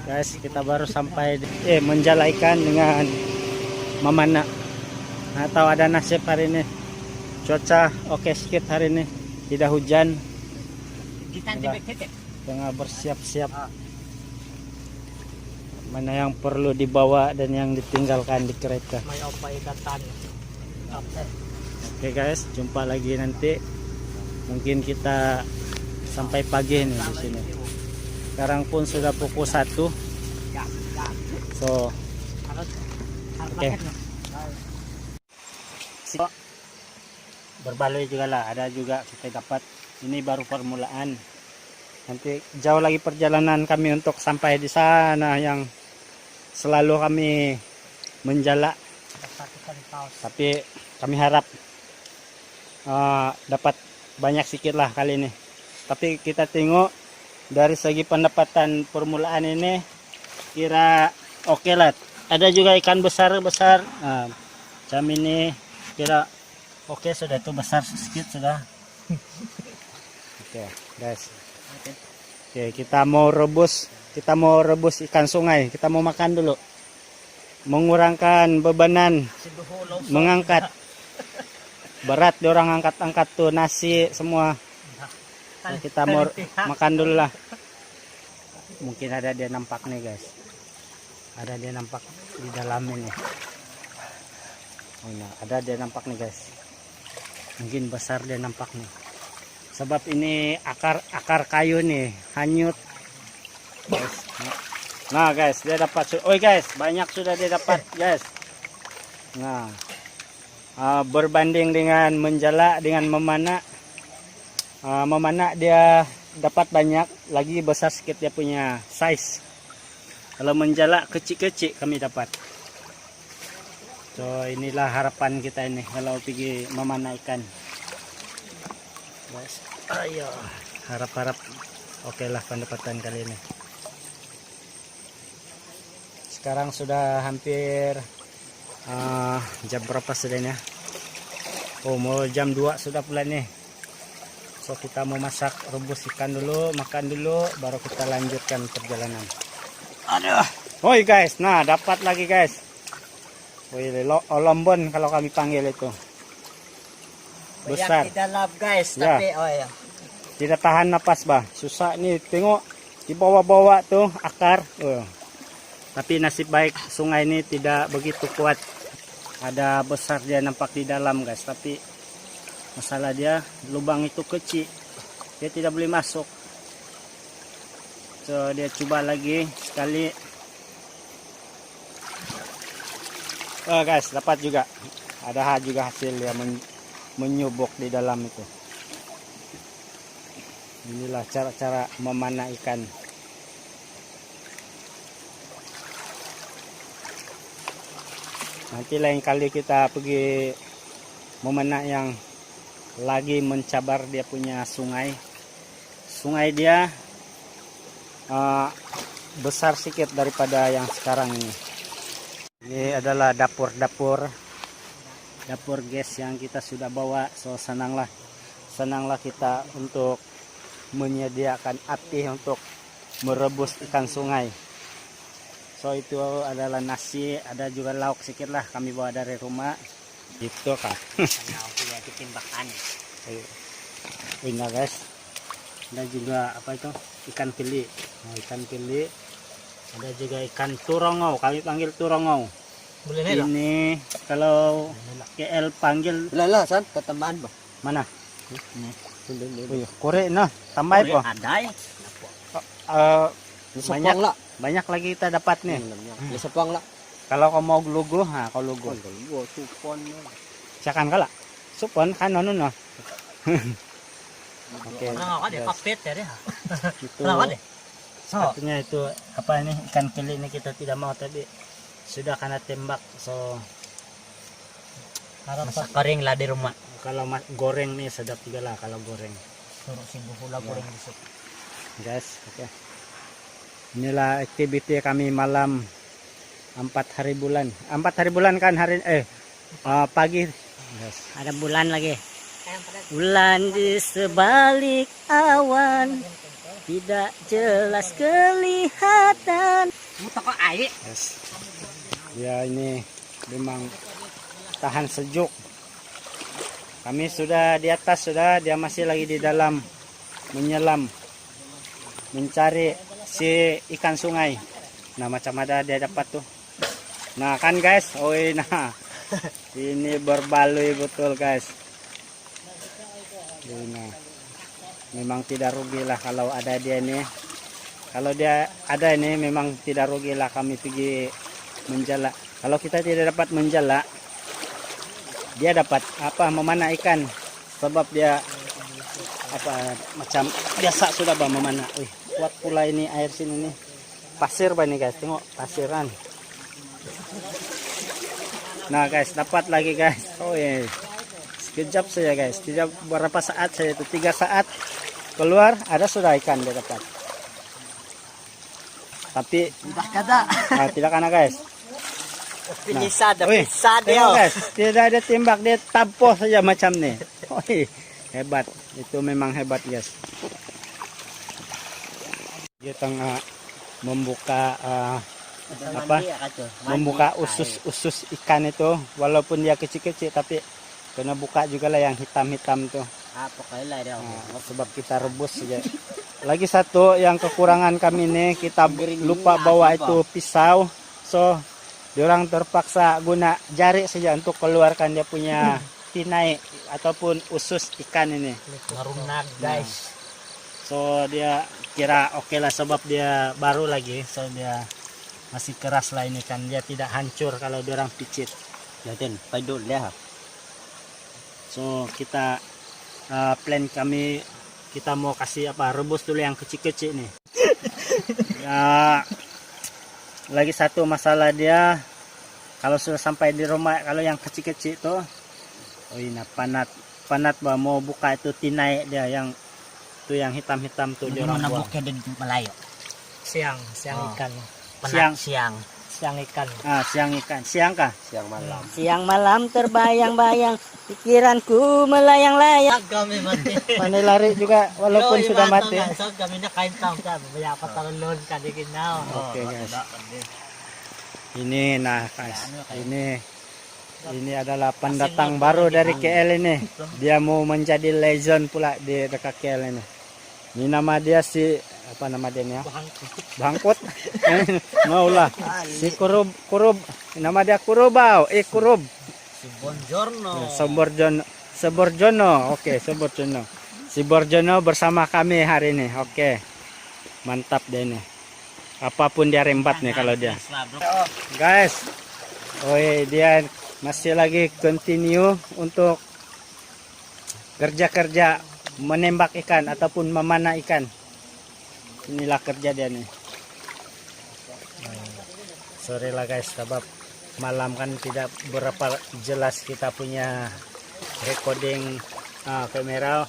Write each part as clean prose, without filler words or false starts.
Guys, kita baru sampai menjala ikan dengan Mamana. Atau ada nasib hari ini. Cuaca oke sedikit hari ini, tidak hujan. Tengah bersiap-siap mana yang perlu dibawa dan yang ditinggalkan di kereta. Oke guys, jumpa lagi nanti. Mungkin kita sampai pagi nih di sini. Sekarang pun sudah pukul 1. So, oke. Berbaloi juga lah, ada juga kita dapat. Ini baru permulaan. Nanti jauh lagi perjalanan kami untuk sampai di sana yang selalu kami menjala. Tapi kami harap dapat banyak sedikit lah kali ini. Tapi kita tengok dari segi pendapatan permulaan ini kira oke lah. Ada juga ikan besar-besar. Nah, jam ini kira oke, sudah itu besar sedikit sudah. Oke, guys. Oke, kita mau rebus ikan sungai. Kita mau makan dulu. Mengurangkan bebanan mengangkat. Berat diorang angkat-angkat tuh nasi semua. Nah, kita mau makan dulu lah. Mungkin ada dia nampak nih, guys. Ada dia nampak di dalam ini. Oh, nah, ada dia nampak nih, guys. Mungkin besar dia nampak nih. Sebab ini akar kayu nih hanyut. Guys. Nah guys, dia dapat. Oh guys, banyak sudah dia dapat guys. Nah, berbanding dengan menjala dengan memana, memana dia dapat banyak, lagi besar sedikit dia punya size. Kalau menjala kecil-kecil kami dapat. So inilah harapan kita ini kalau pergi memana ikan. Guys, ayo harap-harap oke lah pendapatan kali ini. Sekarang sudah hampir jam berapa sudah ya? Oh, mau jam 2 sudah pula nih. So kita mau masak, rebus ikan dulu, makan dulu, baru kita lanjutkan perjalanan. Aduh, woi guys, nah dapat lagi guys. Woi, lombon kalau kami panggil itu. Besar. Tidak love guys, ya. Tapi oh ya. Tidak tahan napas bah, susah nih. Tengok di bawah-bawah tuh akar. Tapi nasib baik sungai ini tidak begitu kuat. Ada besar dia nampak di dalam guys. Tapi masalah dia lubang itu kecil, dia tidak boleh masuk. So dia coba lagi sekali. Oh guys, dapat juga. Ada juga hasil ya menyubuk di dalam itu. Inilah cara-cara memanah ikan. Nanti lain kali kita pergi memanah yang lagi mencabar dia punya sungai. Sungai dia besar sedikit daripada yang sekarang ini. Ini adalah dapur gas yang kita sudah bawa. So senanglah kita untuk menyediakan api untuk merebus ikan sungai. So itu adalah nasi, ada juga lauk sedikit lah kami bawa dari rumah. Gitu kak. Ini guys. Ada juga apa itu? Ikan pili. Nah, ikan pili. Ada juga ikan turongau, kami panggil turongau. Ini kalau KL panggil Lala san ketambahan ba? mana? Kore nah, tambah po. Ada Banyak lagi kita dapat nih. Lisapang la. Kalau kau mau lugu, kau lugu. Supon. Siakan kala. Supon kan no. Oke. Kapit ya deh. Itu. Artinya itu apa ini ikan keli ini kita tidak mau tadi sudah kena tembak. So Masak kering lah di rumah. Kalau goreng nih sedap juga lah kalau goreng. Suruh si buhula goreng busuk. Guys, oke. Inilah aktiviti kami malam 4 hari bulan. 4 hari bulan kan hari pagi. Yes. Ada bulan lagi. Bulan di sebalik awan. tidak jelas kelihatan. Muta kok air. Yes. Ya ini memang tahan sejuk. Kami sudah di atas sudah, dia masih lagi di dalam menyelam mencari si ikan sungai. Nah macam ada dia dapat tuh. Nah kan guys, nah ini berbaloi betul guys. Nah, memang tidak rugi lah kalau ada dia ini. Kalau dia ada ini memang tidak rugi lah kami pergi menjala. Kalau kita tidak dapat menjala, dia dapat apa memanah ikan. Sebab dia apa macam biasa sudah bah memanah. Wih, kuat pula ini air sini nih. Pasir bah nih guys, tengok pasiran. Nah guys, dapat lagi guys. Oh iya. Sekejap saja guys, tidak berapa saat saya itu 3 saat keluar ada sudah ikan dia dapat. Tapi tidak kena guys. Pinisa ada wih, pisah dia. tengok guys, tidak ada tembak, dia tampoh saja macam nih. Hebat, itu memang hebat guys. Dia tengah membuka membuka usus ikan itu, walaupun dia kecil-kecil tapi kena buka juga lah yang hitam-hitam tuh. Sebab kita rebus saja. Lagi satu yang kekurangan kami ini, kita lupa bawa itu pisau. So diorang terpaksa guna jari saja untuk keluarkan dia punya tinai ataupun usus ikan ini. Merunak guys. So dia kira oke lah sebab dia baru lagi. So dia masih keras lah ini kan. Dia tidak hancur kalau diorang picit. Lihatin, paidul dia. So kita plan kami, kita mau kasih apa, rebus dulu yang kecil-kecil nih. Ya, lagi satu masalah dia, kalau sudah sampai di rumah, kalau yang kecil-kecil itu, oh ini panat bah mau buka itu tinai dia yang itu yang hitam-hitam tuh dia orang buang. Buka dan Melayu. Siang ikan. Siang ikan. Siang ikan. Siang kah? Siang malam. Siang malam terbayang-bayang, pikiranku melayang-layang. Kami mati. Pandai lari juga walaupun sudah mati. So kami na kain taong ka, baya patalon ka di kinaw. Oke guys. Ini nah guys, ini adalah pendatang baru dari KL ini. Dia mau menjadi legend pula di dekat KL ini. Ini nama dia si apa nama dia nih? Bangkut. Maulah. Si Kurub. Nama dia Kurubau. Kurub. Si Bonjorno. Seborjono. Oke, Seborjono. Si Borjono bersama kami hari ini. Oke. Mantap dia ini. Apapun dia rembat nih kalau dia. Guys. Dia masih lagi continue untuk kerja-kerja menembak ikan ataupun memanah ikan. Inilah kerja dia nih. Sorry lah guys, sebab malam kan tidak berapa jelas kita punya recording kamera.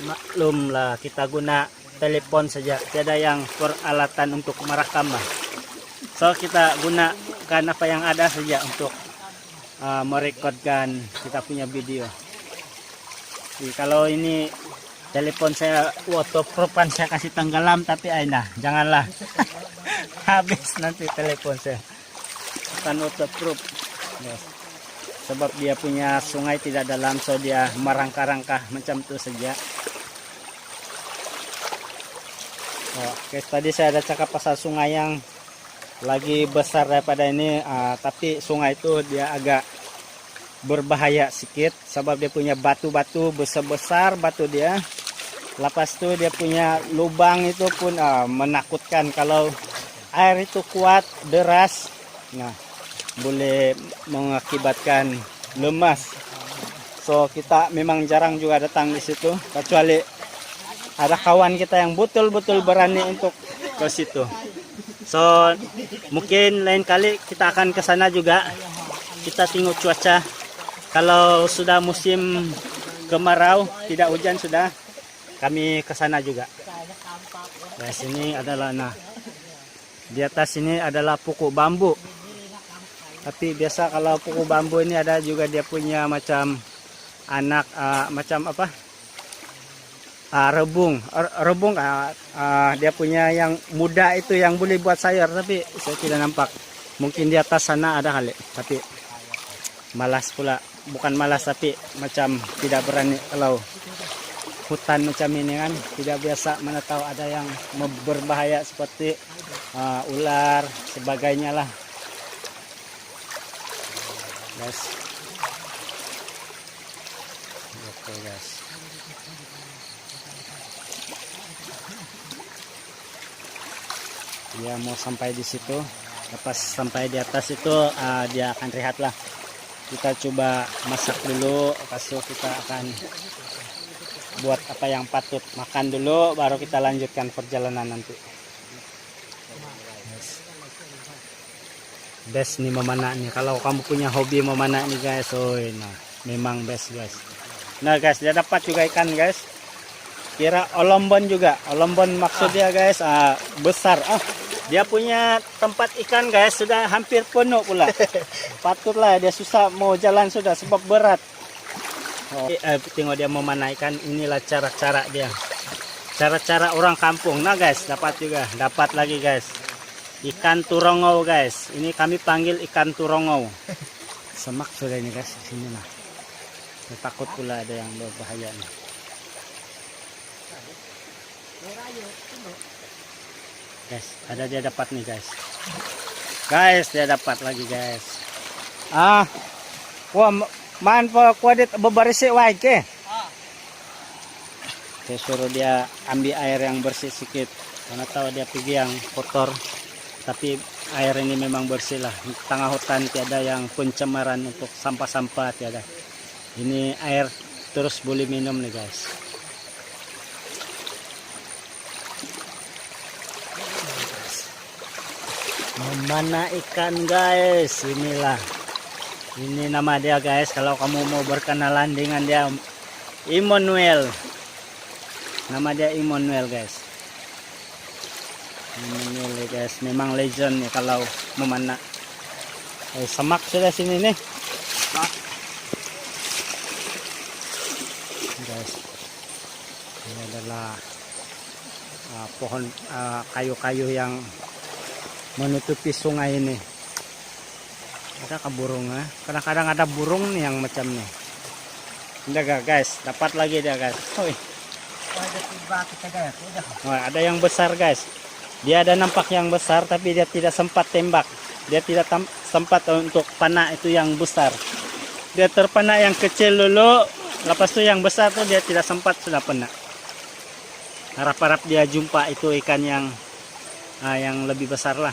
Maklum lah kita guna telepon saja, tiada yang peralatan untuk merekam lah. So kita gunakan apa yang ada saja untuk merekodkan kita punya video. Jadi, kalau ini telepon saya waterproofan, saya kasih tenggelam, tapi janganlah habis nanti telepon saya. Bukan waterproof. Yes. Sebab dia punya sungai tidak dalam, so dia merangkah-rangkah macam itu saja. Oke, tadi saya ada cakap pasal sungai yang lagi besar daripada ini, tapi sungai itu dia agak berbahaya sedikit sebab dia punya batu-batu besar-besar batu dia. Lepas itu dia punya lubang itu pun menakutkan kalau air itu kuat deras. Nah, boleh mengakibatkan lemas. So kita memang jarang juga datang di situ kecuali ada kawan kita yang betul-betul berani untuk ke situ. So mungkin lain kali kita akan ke sana juga. Kita tengok cuaca. Kalau sudah musim kemarau, tidak hujan sudah, kami ke sana juga. Nah, sini adalah di atas ini adalah pokok bambu. Tapi biasa kalau pokok bambu ini ada juga dia punya macam anak macam apa? rebung dia punya yang muda itu yang boleh buat sayur, tapi saya tidak nampak. Mungkin di atas sana ada kali, tapi malas pula. Bukan malas, tapi macam tidak berani kalau hutan macam ini kan, tidak biasa, mana tahu ada yang berbahaya seperti ular sebagainya lah guys. Oke guys, dia mau sampai di situ. Lepas sampai di atas itu dia akan rehat lah. Kita coba masak dulu, pasal kita akan buat apa yang patut. Makan dulu baru kita lanjutkan perjalanan nanti. Best nih memanah nih, kalau kamu punya hobi memanah nih guys. Nah memang best guys. Nah guys, dia dapat juga ikan guys. Kira olombon juga. Olombon maksudnya guys besar. Dia punya tempat ikan guys sudah hampir penuh pula. Patutlah dia susah mau jalan sudah sebab berat. Tengok dia memanah ikan. Inilah cara-cara dia. Cara-cara orang kampung. Nah guys, dapat juga. Dapat lagi guys. Ikan turongau guys. Ini kami panggil ikan turongau. Semak sudah ini guys. Sini lah. Takut pula ada yang berbahaya nih. Guys, ada dia dapat nih guys. Guys, dia dapat lagi guys. Wah, man po kuadit bebersih wae ke. Saya suruh dia ambil air yang bersih sedikit. Karena tahu dia pergi yang kotor. Tapi air ini memang bersih lah. Di tengah hutan tiada yang pencemaran untuk sampah-sampah, tiada. Ini air terus boleh minum nih guys. Memanah ikan guys, inilah. Ini nama dia guys. Kalau kamu mau berkenalan dengan dia, Immanuel. Nama dia Immanuel guys. Immanuel guys, memang legend nih kalau memanah. Semak sudah sini nih. Guys, ini adalah pohon kayu-kayu yang menutupi sungai ini. Ada burung kadang-kadang ada burung nih yang macam nih. Udah guys, dapat lagi dia guys. Wah, ada yang besar guys. Dia ada nampak yang besar tapi dia tidak sempat tembak. Dia tidak sempat untuk panah itu yang besar. Dia terpanah yang kecil dulu, lepas itu yang besar tuh dia tidak sempat sudah panah. Harap-harap dia jumpa itu ikan yang lebih besar lah.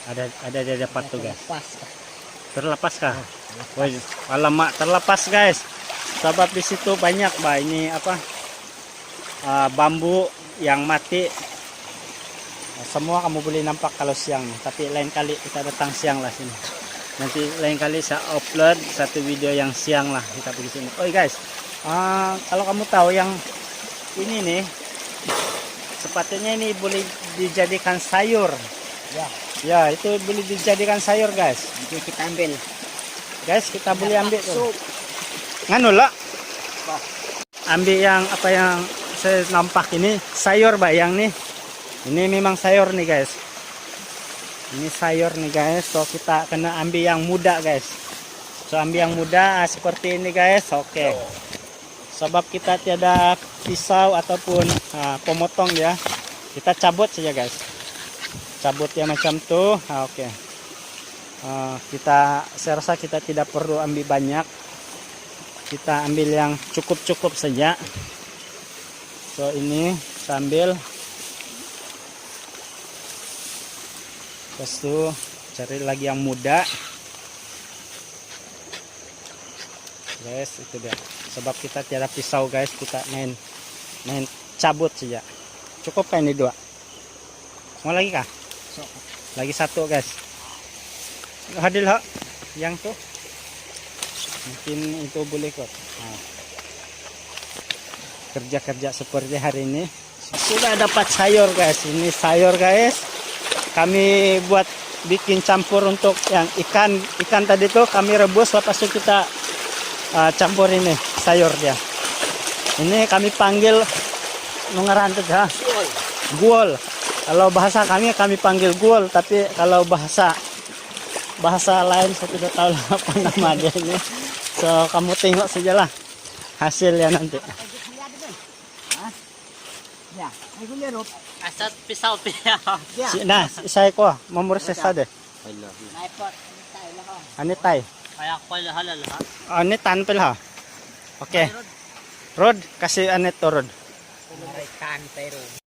Ada dia dapat tuh guys. Terlepas kah? Wah, alamak terlepas guys. Sebab di situ banyak ini bambu yang mati. Semua kamu boleh nampak kalau siang. Tapi lain kali kita datang siang lah sini. Nanti lain kali saya upload satu video yang siang lah kita pergi sini. Oh guys, kalau kamu tahu yang ini nih, sepatutnya ini boleh dijadikan sayur. Ya itu boleh dijadikan sayur guys. Nanti kita ambil. Guys, kita boleh ambil tuh. Nganu lah. Ambil yang apa yang saya nampak ini sayur bayang nih. Ini memang sayur nih guys. Ini sayur nih guys. So kita kena ambil yang muda guys. So ambil yang muda seperti ini guys. Oke. Sebab kita tiada pisau ataupun pemotong ya. Kita cabut saja guys. Cabut ya macam tuh. Oke. Saya rasa kita tidak perlu ambil banyak. Kita ambil yang cukup-cukup saja. So ini sambil terus tuh cari lagi yang muda guys, itu dia. Sebab kita tiada pisau guys, kita main cabut saja. Cukup kan ini 2? Mau lagi kah? Lagi 1 guys. Hadil ha yang tuh mungkin itu boleh kok. Kerja-kerja seperti hari ini. Sudah dapat sayur guys. Ini sayur guys. Kami buat bikin campur untuk yang ikan tadi tuh kami rebus, lepas itu kita campur ini sayur dia. Ini kami panggil nungarantet ha. Guol. Kalau bahasa kami panggil guol, tapi kalau bahasa lain saya tidak tahu apa nama dia ini. So kamu tengok sajalah hasilnya nanti. Ya, ay kulirup. Asat pisau pia. Nah, saya ko mamurses deh. Naipot, tayo lang ho. Ani tay. Kaya ko halal ha. Ani tanpil ha. Oke. Rod, kasih ane to Rod. Marikan pero.